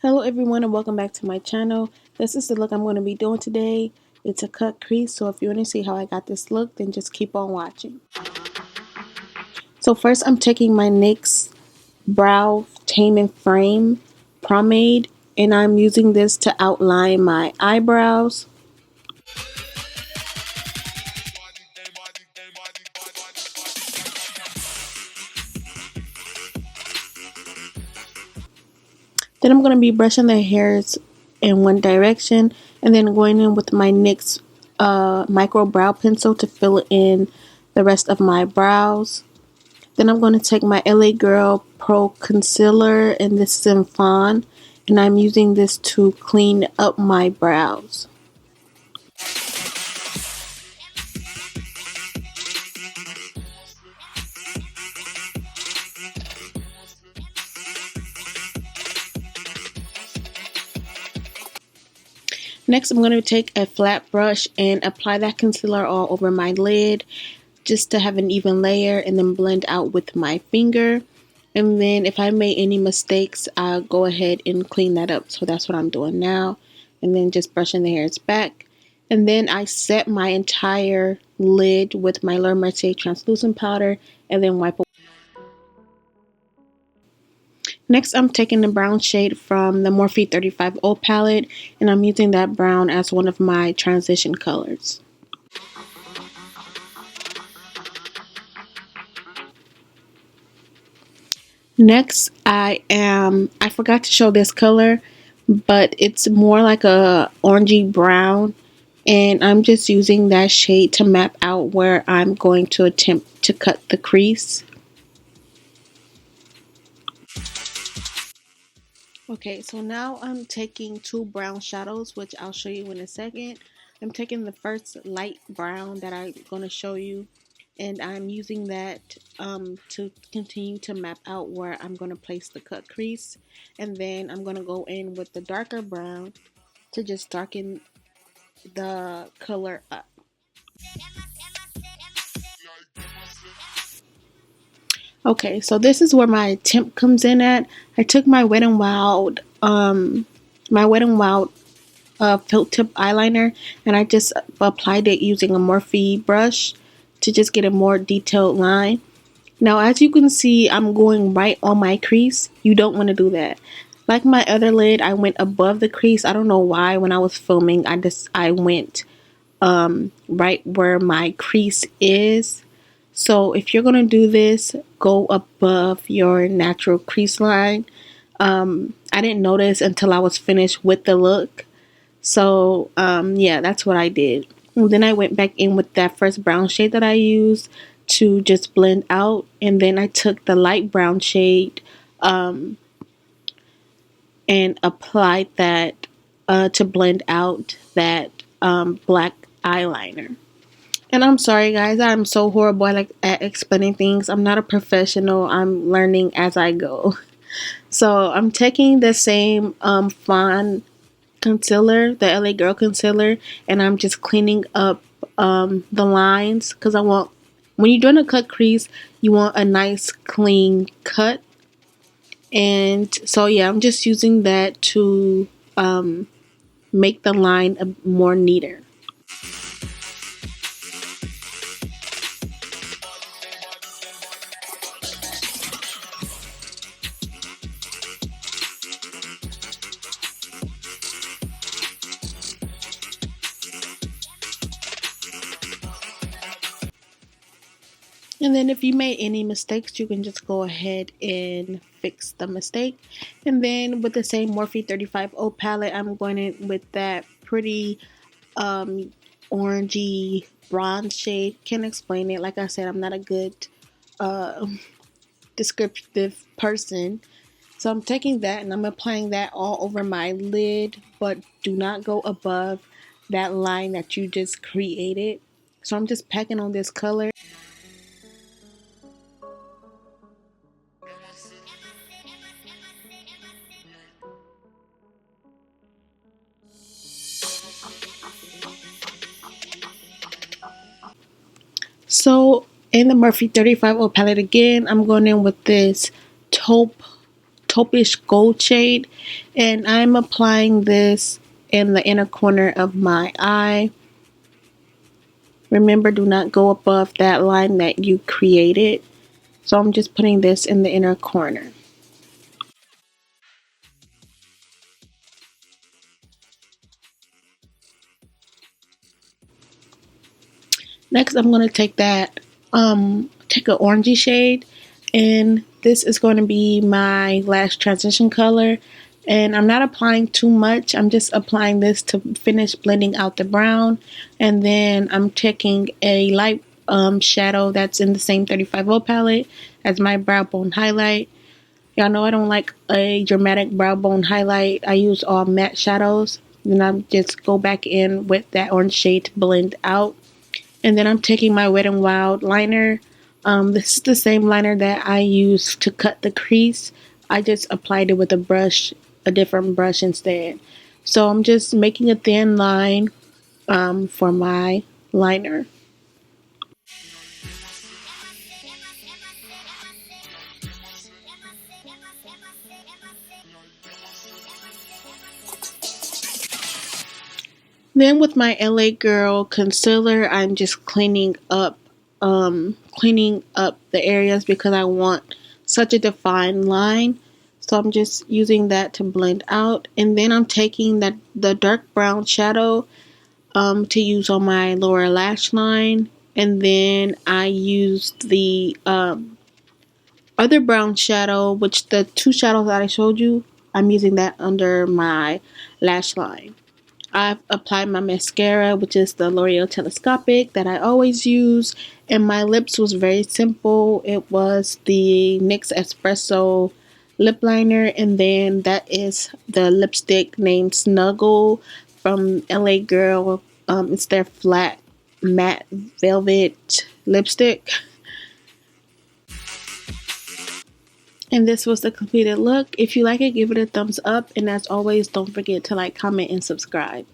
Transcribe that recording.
Hello everyone and welcome back to my channel. This is the look I'm going to be doing today. It's a cut crease, so if you want to see how I got this look, then just keep on watching. So first I'm taking my NYX Brow Tame Frame Promade, and I'm using this to outline my eyebrows. Then I'm going to be brushing the hairs in one direction and then going in with my NYX Micro Brow Pencil to fill in the rest of my brows. Then I'm going to take my LA Girl Pro Concealer, and this is in Fawn, and I'm using this to clean up my brows. Next, I'm going to take a flat brush and apply that concealer all over my lid just to have an even layer, and then blend out with my finger. And then if I made any mistakes, I'll go ahead and clean that up. So that's what I'm doing now. And then just brushing the hairs back. And then I set my entire lid with my Laura Mercier translucent powder and then wipe away. Next, I'm taking the brown shade from the Morphe 35O palette, and I'm using that brown as one of my transition colors. Next, I forgot to show this color, but it's more like a orangey brown, and I'm just using that shade to map out where I'm going to attempt to cut the crease. Okay, so now I'm taking two brown shadows, which I'll show you in a second. I'm taking the first light brown that I'm going to show you, and I'm using that to continue to map out where I'm going to place the cut crease. And then I'm going to go in with the darker brown to just darken the color up. Okay, so this is where my attempt comes in at. I took my Wet n Wild felt tip eyeliner, and I just applied it using a Morphe brush to just get a more detailed line. Now, as you can see, I'm going right on my crease. You don't want to do that. Like my other lid, I went above the crease. I don't know why. When I was filming, I went right where my crease is. So if you're gonna do this, go above your natural crease line. I didn't notice until I was finished with the look. So yeah, that's what I did. And then I went back in with that first brown shade that I used to just blend out, and then I took the light brown shade and applied that to blend out that black eyeliner. And I'm sorry guys, I'm so horrible at explaining things. I'm not a professional. I'm learning as I go. So I'm taking the same fawn concealer, the LA Girl concealer, and I'm just cleaning up the lines, because I want, when you're doing a cut crease, you want a nice clean cut. And so yeah, I'm just using that to make the line more neater. And then if you made any mistakes, you can just go ahead and fix the mistake. And then with the same Morphe 35O palette, I'm going in with that pretty orangey bronze shade. Can't explain it. Like I said, I'm not a good descriptive person. So I'm taking that and I'm applying that all over my lid, but do not go above that line that you just created. So I'm just packing on this color. So In the Morphe 35 palette again, I'm going in with this taupish gold shade, and I'm applying this in the inner corner of my eye. Remember, do not go above that line that you created. So I'm just putting this in the inner corner. Next, I'm going to take take an orangey shade, and this is going to be my lash transition color. And I'm not applying too much. I'm just applying this to finish blending out the brown. And then I'm taking a light shadow that's in the same 35 palette as my brow bone highlight. Y'all know I don't like a dramatic brow bone highlight. I use all matte shadows. Then I just go back in with that orange shade to blend out. And then I'm taking my Wet n Wild liner. This is the same liner that I used to cut the crease. I just applied it with a different brush instead. So I'm just making a thin line for my liner. Then with my LA Girl concealer, I'm just cleaning up the areas because I want such a defined line. So I'm just using that to blend out, and then I'm taking the dark brown shadow to use on my lower lash line, and then I used the other brown shadow, which the two shadows that I showed you, I'm using that under my lash line. I've applied my mascara, which is the Loreal Telescopic that I always use, and my lips was very simple. It was the NYX Espresso lip liner, and then that is the lipstick named Snuggle from LA Girl. It's their flat matte velvet lipstick. And this was the completed look. If you like it, give it a thumbs up, and as always, don't forget to like, comment, and subscribe.